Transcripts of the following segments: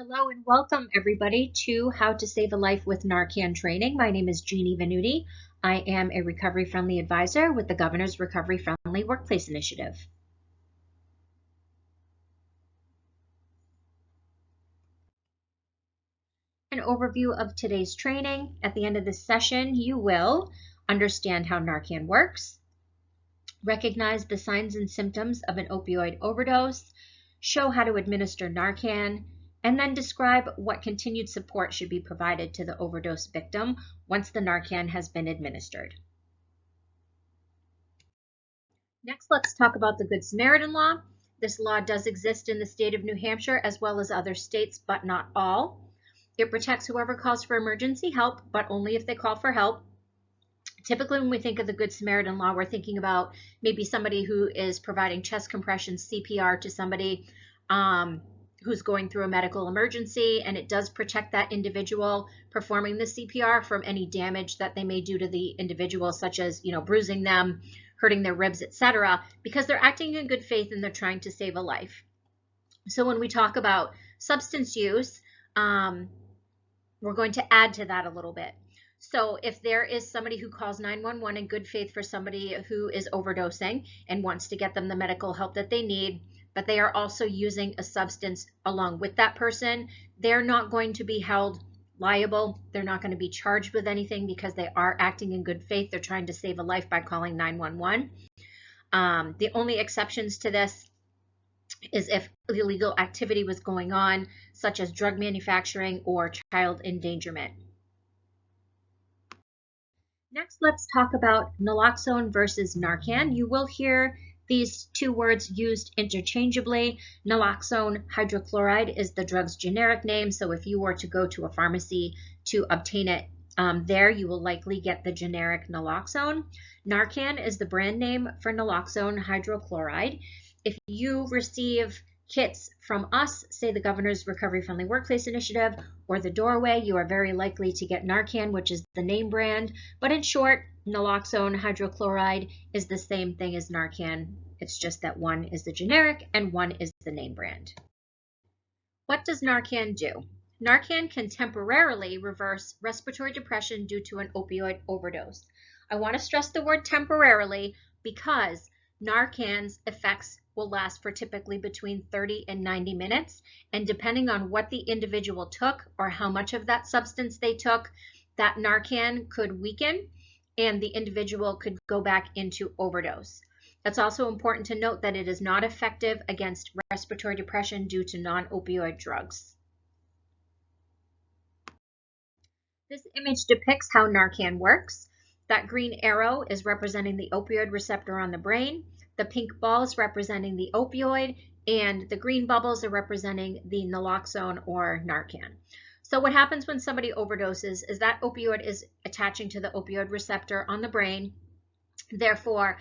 Hello and welcome everybody to How to Save a Life with Narcan training. My name is Jeannie Venuti. I am a Recovery Friendly Advisor with the Governor's Recovery Friendly Workplace Initiative. An overview of today's training. At the end of this session, you will understand how Narcan works, recognize the signs and symptoms of an opioid overdose, show how to administer Narcan, and then describe what continued support should be provided to the overdose victim once the Narcan has been administered. Next, let's talk about the Good Samaritan Law. This law does exist in the state of New Hampshire as well as other states, but not all. It protects whoever calls for emergency help, but only if they call for help. Typically, when we think of the Good Samaritan Law, we're thinking about maybe somebody who is providing chest compression CPR to somebody who's going through a medical emergency, and it does protect that individual performing the CPR from any damage that they may do to the individual, such as, bruising them, hurting their ribs, etc., because they're acting in good faith and they're trying to save a life. So when we talk about substance use, we're going to add to that a little bit. So if there is somebody who calls 911 in good faith for somebody who is overdosing and wants to get them the medical help that they need, but they are also using a substance along with that person, they're not going to be held liable. They're not going to be charged with anything because they are acting in good faith. They're trying to save a life by calling 911. The only exceptions to this is if illegal activity was going on, such as drug manufacturing or child endangerment. Next, let's talk about naloxone versus Narcan. You will hear these two words used interchangeably. Naloxone hydrochloride is the drug's generic name, so if you were to go to a pharmacy to obtain it there, you will likely get the generic naloxone. Narcan is the brand name for naloxone hydrochloride. If you receive kits from us, say the Governor's Recovery Friendly Workplace Initiative or the Doorway, you are very likely to get Narcan, which is the name brand. But in short, naloxone hydrochloride is the same thing as Narcan. It's just that one is the generic and one is the name brand. What does Narcan do? Narcan can temporarily reverse respiratory depression due to an opioid overdose. I want to stress the word temporarily because Narcan's effects will last for typically between 30 and 90 minutes. And depending on what the individual took or how much of that substance they took, that Narcan could weaken and the individual could go back into overdose. It's also important to note that it is not effective against respiratory depression due to non-opioid drugs. This image depicts how Narcan works. That green arrow is representing the opioid receptor on the brain. The pink balls representing the opioid, and the green bubbles are representing the naloxone or Narcan. So what happens when somebody overdoses is that opioid is attaching to the opioid receptor on the brain, therefore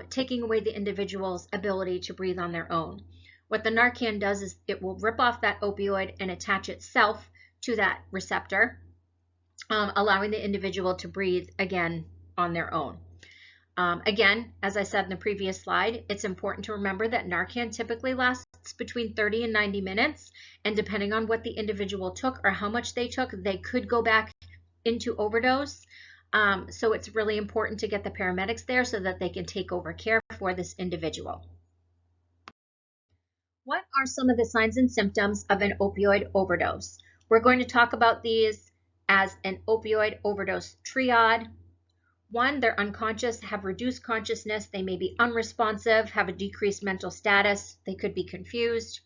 taking away the individual's ability to breathe on their own. What the Narcan does is it will rip off that opioid and attach itself to that receptor, allowing the individual to breathe again on their own. Again, as I said in the previous slide, it's important to remember that Narcan typically lasts between 30 and 90 minutes, and depending on what the individual took or how much they took, they could go back into overdose. So it's really important to get the paramedics there so that they can take over care for this individual. What are some of the signs and symptoms of an opioid overdose? We're going to talk about these as an opioid overdose triad. 1, they're unconscious, have reduced consciousness, they may be unresponsive, have a decreased mental status, they could be confused,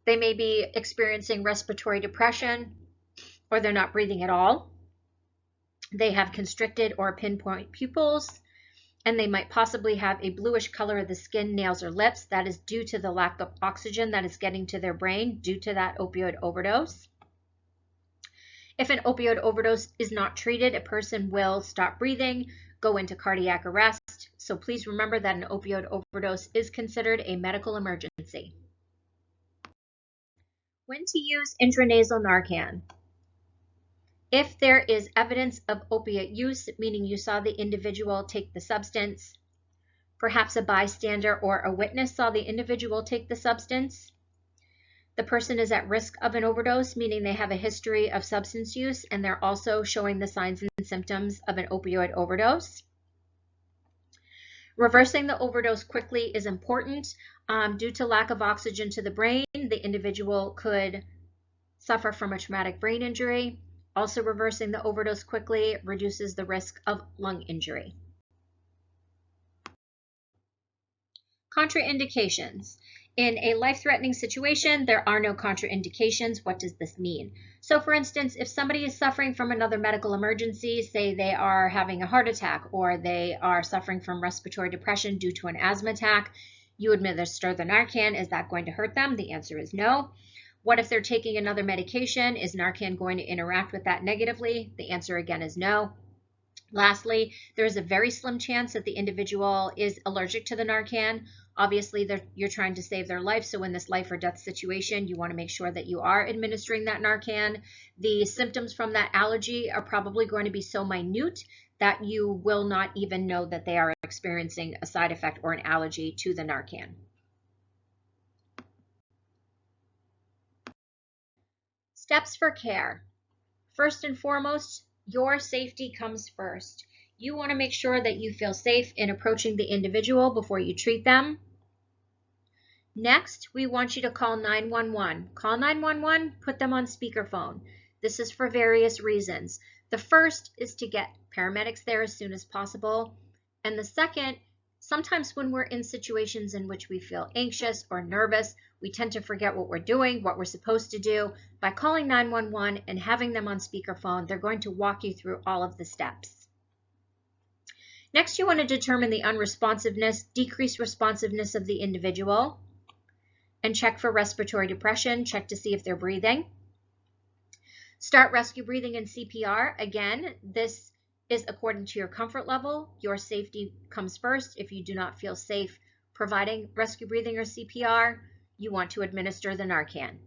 they may be experiencing respiratory depression, or they're not breathing at all. They have constricted or pinpoint pupils, and they might possibly have a bluish color of the skin, nails, or lips. That is due to the lack of oxygen that is getting to their brain due to that opioid overdose. If an opioid overdose is not treated, a person will stop breathing, go into cardiac arrest. So please remember that an opioid overdose is considered a medical emergency. When to use intranasal Narcan? If there is evidence of opiate use, meaning you saw the individual take the substance, perhaps a bystander or a witness saw the individual take the substance, The person is at risk of an overdose, meaning they have a history of substance use and they're also showing the signs and symptoms of an opioid overdose. Reversing the overdose quickly is important. Due to lack of oxygen to the brain, the individual could suffer from a traumatic brain injury. Also, reversing the overdose quickly reduces the risk of lung injury. Contraindications. In a life-threatening situation, there are no contraindications. What does this mean? So for instance, if somebody is suffering from another medical emergency, say they are having a heart attack or they are suffering from respiratory depression due to an asthma attack, you administer the Narcan. Is that going to hurt them? The answer is no. What if they're taking another medication? Is Narcan going to interact with that negatively? The answer again is no. Lastly, there is a very slim chance that the individual is allergic to the Narcan. Obviously, you're trying to save their life, so in this life or death situation, you want to make sure that you are administering that Narcan. The symptoms from that allergy are probably going to be so minute that you will not even know that they are experiencing a side effect or an allergy to the Narcan. Steps for care. First and foremost, your safety comes first. You want to make sure that you feel safe in approaching the individual before you treat them. Next, we want you to call 911. Call 911, put them on speakerphone. This is for various reasons. The first is to get paramedics there as soon as possible. And the second, sometimes when we're in situations in which we feel anxious or nervous, we tend to forget what we're doing, what we're supposed to do. By calling 911 and having them on speakerphone, they're going to walk you through all of the steps. Next, you want to determine the unresponsiveness, decreased responsiveness of the individual, and check for respiratory depression, check to see if they're breathing. Start rescue breathing and CPR. Again, this is according to your comfort level. Your safety comes first. If you do not feel safe providing rescue breathing or CPR, you want to administer the Narcan.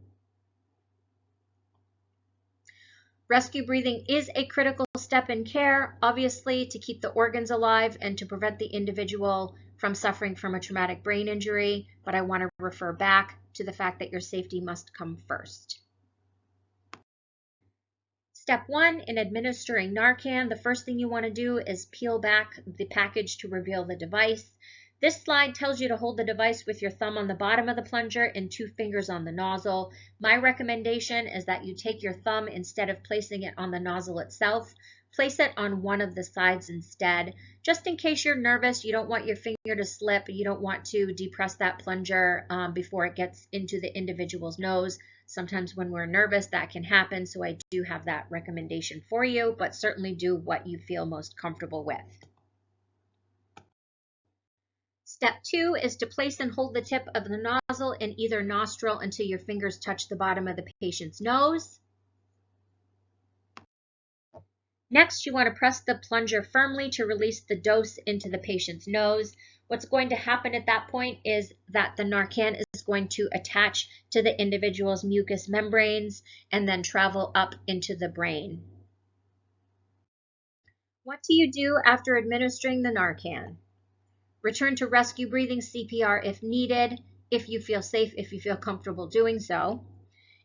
Rescue breathing is a critical step in care, obviously, to keep the organs alive and to prevent the individual from suffering from a traumatic brain injury, but I want to refer back to the fact that your safety must come first. Step 1 in administering Narcan, the first thing you want to do is peel back the package to reveal the device. This slide tells you to hold the device with your thumb on the bottom of the plunger and 2 fingers on the nozzle. My recommendation is that you take your thumb, instead of placing it on the nozzle itself, place it on one of the sides instead. Just in case you're nervous, you don't want your finger to slip, you don't want to depress that plunger before it gets into the individual's nose. Sometimes when we're nervous, that can happen, so I do have that recommendation for you, but certainly do what you feel most comfortable with. Step 2 is to place and hold the tip of the nozzle in either nostril until your fingers touch the bottom of the patient's nose. Next, you want to press the plunger firmly to release the dose into the patient's nose. What's going to happen at that point is that the Narcan is going to attach to the individual's mucous membranes and then travel up into the brain. What do you do after administering the Narcan? Return to rescue breathing CPR if needed, if you feel safe, if you feel comfortable doing so.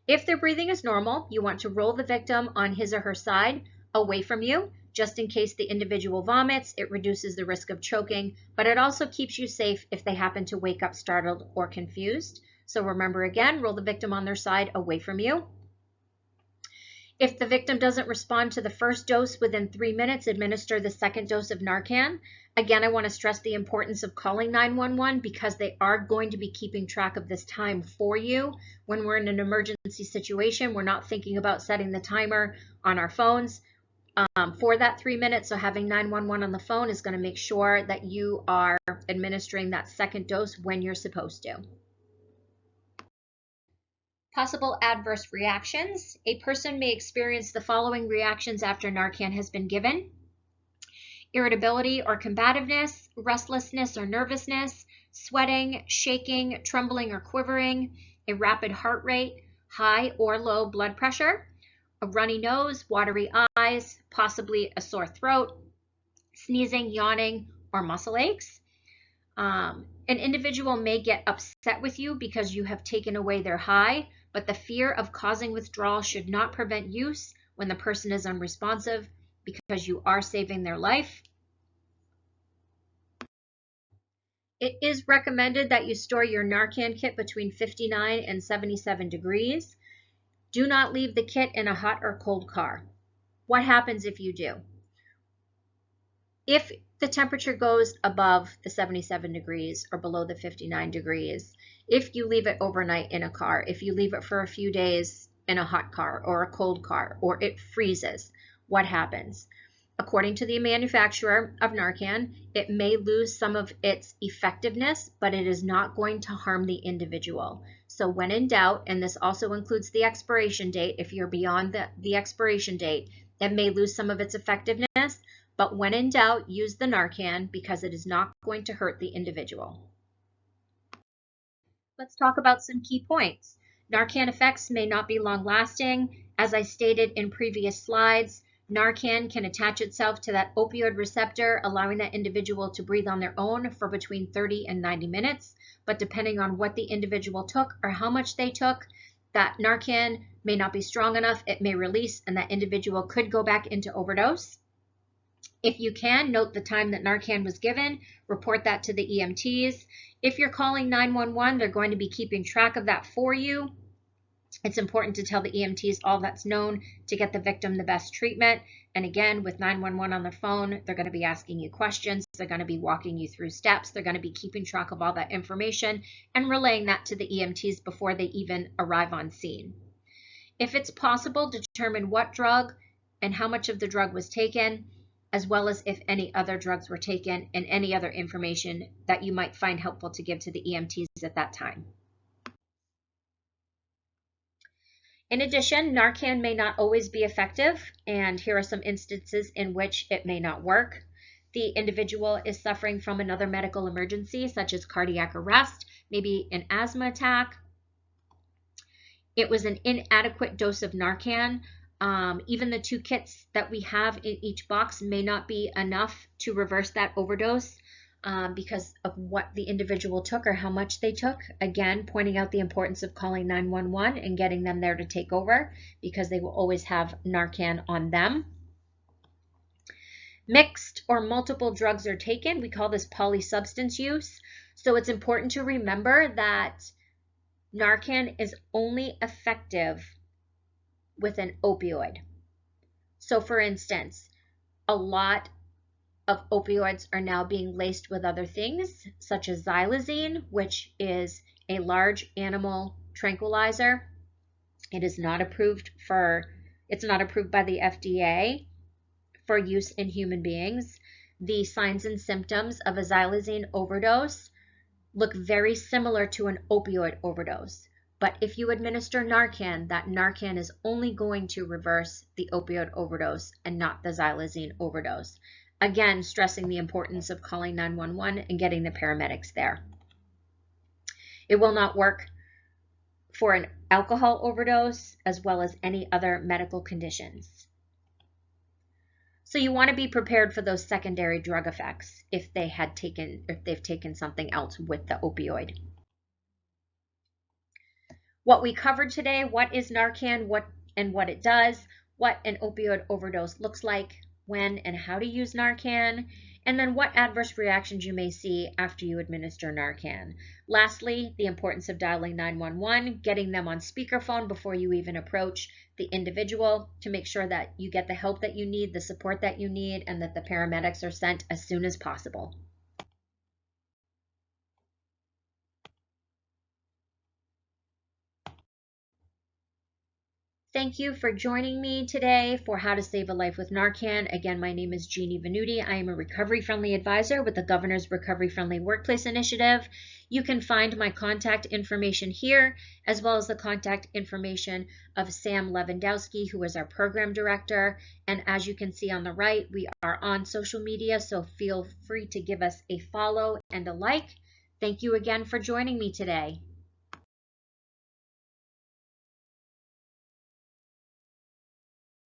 If their breathing is normal, you want to roll the victim on his or her side away from you, just in case the individual vomits. It reduces the risk of choking, but it also keeps you safe if they happen to wake up startled or confused. So remember again, roll the victim on their side away from you. If the victim doesn't respond to the first dose within 3 minutes, administer the second dose of Narcan. Again, I want to stress the importance of calling 911 because they are going to be keeping track of this time for you. When we're in an emergency situation, we're not thinking about setting the timer on our phones for that 3 minutes. So having 911 on the phone is going to make sure that you are administering that second dose when you're supposed to. Possible adverse reactions. A person may experience the following reactions after Narcan has been given: irritability or combativeness, restlessness or nervousness, sweating, shaking, trembling or quivering, a rapid heart rate, high or low blood pressure, a runny nose, watery eyes, possibly a sore throat, sneezing, yawning, or muscle aches. An individual may get upset with you because you have taken away their high, but the fear of causing withdrawal should not prevent use when the person is unresponsive, because you are saving their life. It is recommended that you store your Narcan kit between 59 and 77 degrees. Do not leave the kit in a hot or cold car. What happens if you do? If the temperature goes above the 77 degrees or below the 59 degrees, if you leave it overnight in a car, if you leave it for a few days in a hot car or a cold car, or it freezes, what happens? According to the manufacturer of Narcan, it may lose some of its effectiveness, but it is not going to harm the individual. So when in doubt, and this also includes the expiration date, if you're beyond the expiration date, it may lose some of its effectiveness, but when in doubt, use the Narcan because it is not going to hurt the individual. Let's talk about some key points. Narcan effects may not be long-lasting. As I stated in previous slides, Narcan can attach itself to that opioid receptor, allowing that individual to breathe on their own for between 30 and 90 minutes. But depending on what the individual took or how much they took, that Narcan may not be strong enough, it may release, and that individual could go back into overdose. If you can, note the time that Narcan was given, report that to the EMTs. If you're calling 911, they're going to be keeping track of that for you. It's important to tell the EMTs all that's known to get the victim the best treatment. And again, with 911 on their phone, they're going to be asking you questions. They're going to be walking you through steps. They're going to be keeping track of all that information and relaying that to the EMTs before they even arrive on scene. If it's possible, determine what drug and how much of the drug was taken, as well as if any other drugs were taken and any other information that you might find helpful to give to the EMTs at that time. In addition, Narcan may not always be effective, and here are some instances in which it may not work. The individual is suffering from another medical emergency, such as cardiac arrest, maybe an asthma attack. It was an inadequate dose of Narcan. Even the 2 kits that we have in each box may not be enough to reverse that overdose. Because of what the individual took or how much they took. Again, pointing out the importance of calling 911 and getting them there to take over, because they will always have Narcan on them. Mixed or multiple drugs are taken. We call this polysubstance use. So it's important to remember that Narcan is only effective with an opioid. So for instance, a lot of opioids are now being laced with other things, such as xylazine, which is a large animal tranquilizer. It's not approved by the FDA for use in human beings. The signs and symptoms of a xylazine overdose look very similar to an opioid overdose. But if you administer Narcan, that Narcan is only going to reverse the opioid overdose and not the xylazine overdose. Again, stressing the importance of calling 911 and getting the paramedics there. It will not work for an alcohol overdose as well as any other medical conditions. So you want to be prepared for those secondary drug effects if they've taken something else with the opioid. What we covered today, what is Narcan, what it does, what an opioid overdose looks like, when and how to use Narcan, and then what adverse reactions you may see after you administer Narcan. Lastly, the importance of dialing 911, getting them on speakerphone before you even approach the individual to make sure that you get the help that you need, the support that you need, and that the paramedics are sent as soon as possible. Thank you for joining me today for How to Save a Life with Narcan. Again, my name is Jeannie Venuti. I am a recovery-friendly advisor with the Governor's Recovery-Friendly Workplace Initiative. You can find my contact information here, as well as the contact information of Sam Lewandowski, who is our program director. And as you can see on the right, we are on social media, so feel free to give us a follow and a like. Thank you again for joining me today.